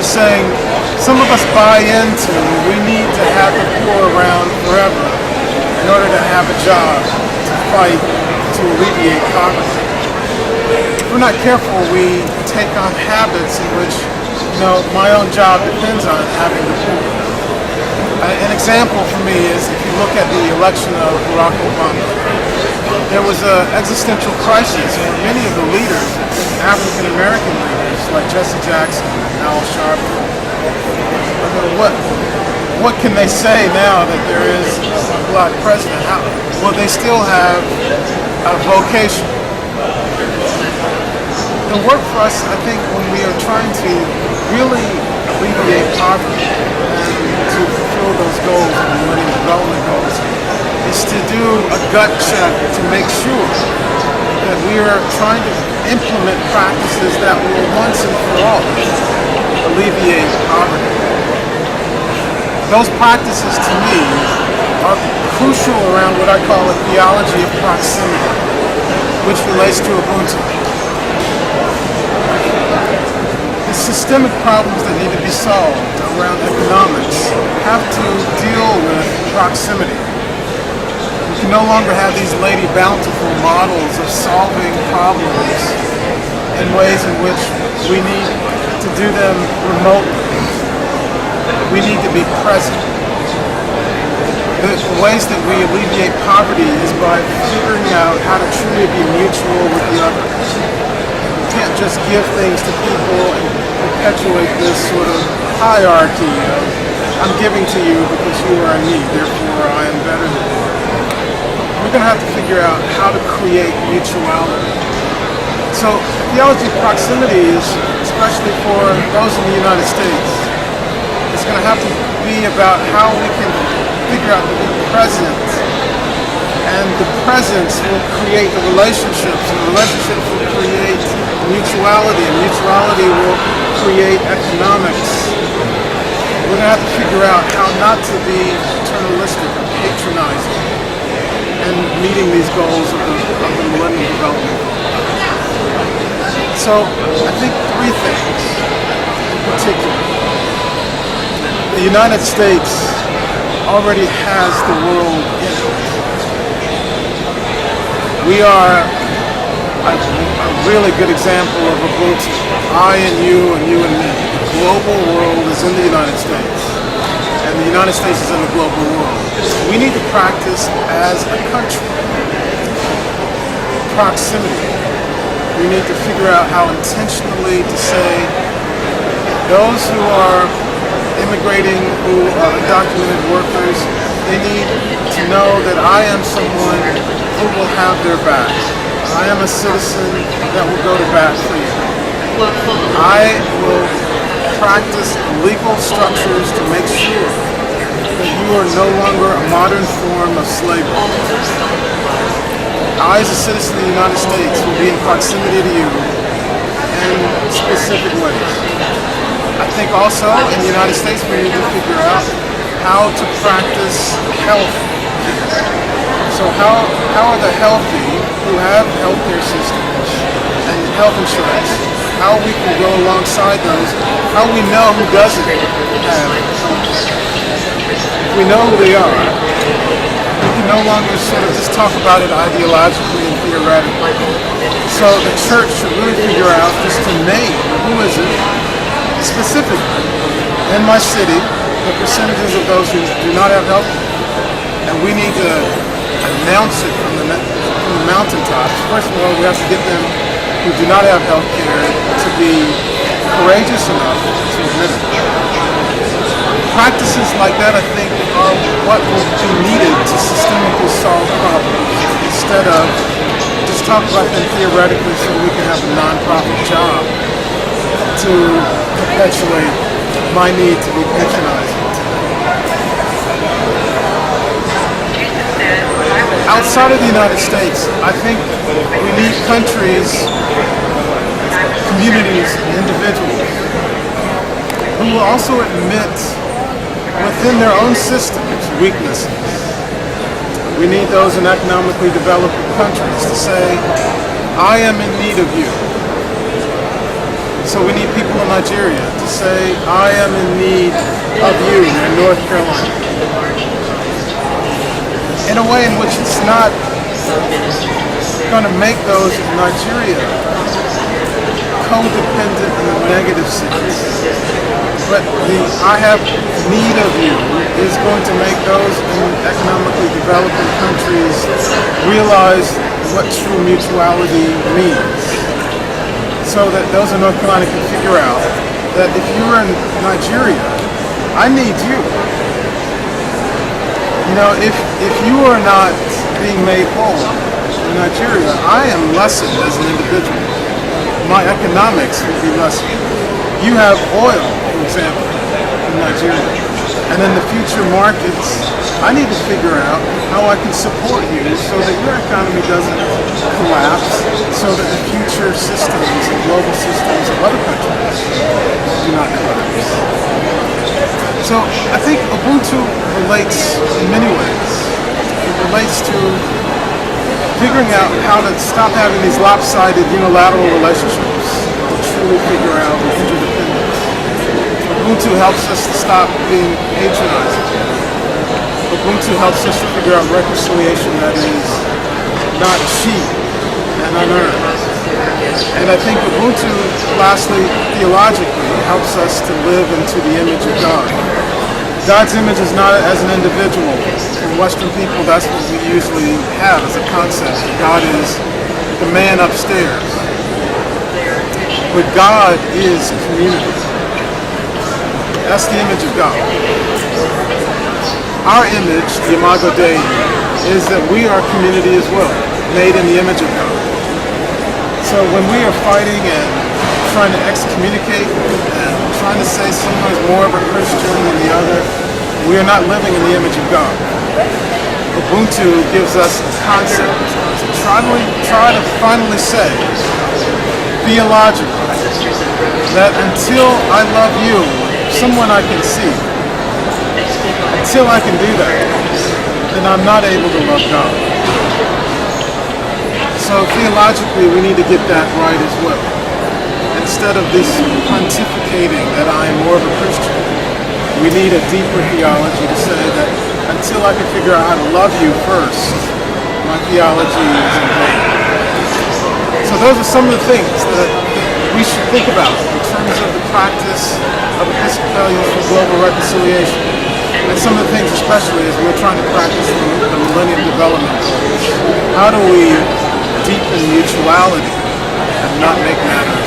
was saying some of us buy into we need to have the poor around forever in order to have a job, to fight, to alleviate poverty. If we're not careful, we take on habits in which, my own job depends on having the poor. An example for me is if you look at the election of Barack Obama. There was an existential crisis for many of the leaders, African American leaders like Jesse Jackson and Al Sharpton. What can they say now that there is a black president? Well, they still have a vocation. The work for us, I think, when we are trying to really alleviate poverty and to fulfill those goals, the Millennium Development Goals, is to do a gut check to make sure that we are trying to implement practices that will once and for all alleviate poverty. Those practices, to me, are crucial around what I call a theology of proximity, which relates to Ubuntu. The systemic problems that need to be solved around economics have to deal with proximity. We can no longer have these Lady Bountiful models of solving problems in ways in which we need to do them remotely. We need to be present. The ways that we alleviate poverty is by figuring out how to truly be mutual with the other. We can't just give things to people and perpetuate this sort of hierarchy of I'm giving to you because you are in need, therefore I am better than you. We're going to have to figure out how to create mutuality. So theology of proximity is, especially for those in the United States, it's going to have to be about how we can figure out to be present. And the presence will create the relationships, and the relationships will create mutuality, and mutuality will create economics. We're going to have to figure out how not to be paternalistic or patronizing and meeting these goals of the Millennium Development Goals. So I think three things in particular. The United States already has the world in it. We are a really good example of Ubuntu. I and you and me. The global world is in the United States, and the United States is in the global world. We need to practice as a country proximity. We need to figure out how intentionally to say those who are immigrating, who are undocumented workers, they need to know that I am someone who will have their back. I am a citizen that will go to bat for you. I will practice legal structures to make sure that you are no longer a modern form of slavery. I, as a citizen of the United States, will be in proximity to you in specific ways. I think also in the United States we need to figure out how to practice health. So how are the healthy who have healthcare systems and health insurance, how we can go alongside those, how we know who doesn't have healthcare. If we know who they are, we can no longer sort of just talk about it ideologically and theoretically. So the church should really figure out just to name who is it specifically in my city, the percentages of those who do not have health care. And we need to announce it from the mountaintops. First of all, we have to get them who do not have health care to be courageous enough to admit it. Practices like that, I think, are what will be needed to systemically solve problems instead of just talk about them theoretically so we can have a nonprofit job to perpetuate my need to be patronizing. Outside of the United States, I think we need countries, communities, individuals who will also admit within their own systems weaknesses. We need those in economically developing countries to say, I am in need of you. So we need people in Nigeria to say, I am in need of you in North Carolina. In a way in which it's not going to make those in Nigeria codependent in a negative sense. But the I have need of you is going to make those in economically developing countries realize what true mutuality means. So that those in North Carolina can figure out that if you're in Nigeria, I need you. You know, if you are not being made whole in Nigeria, I am lessened as an individual. My economics will be lessened. You have oil, for example, in Nigeria. And in the future markets, I need to figure out how I can support you so that your economy doesn't collapse, so that the future systems and global systems of other countries do not collapse. So I think Ubuntu relates in many ways. It relates to figuring out how to stop having these lopsided unilateral relationships and truly figure out interdependence. Ubuntu helps us to stop being patronizing. Ubuntu helps us to figure out reconciliation that is not cheap and unearned. And I think Ubuntu, lastly, theologically, helps us to live into the image of God. God's image is not as an individual. For Western people, that's what we usually have as a concept. God is the man upstairs. But God is community. That's the image of God. Our image, the Imago Dei, is that we are community as well, made in the image of God. So when we are fighting and trying to excommunicate and trying to say someone's more of a Christian than the other, we are not living in the image of God. Ubuntu gives us a concept to try to finally say, theologically, that until I love you, someone I can see, until I can do that, then I'm not able to love God. So theologically, we need to get that right as well. Instead of this pontificating that I am more of a Christian, we need a deeper theology to say that until I can figure out how to love you first, my theology is in vain. So those are some of the things that we should think about in terms of the practice of Episcopalians for global reconciliation. And some of the things especially as we're trying to practice the Millennium Development Goals. How do we deepen mutuality and not make matters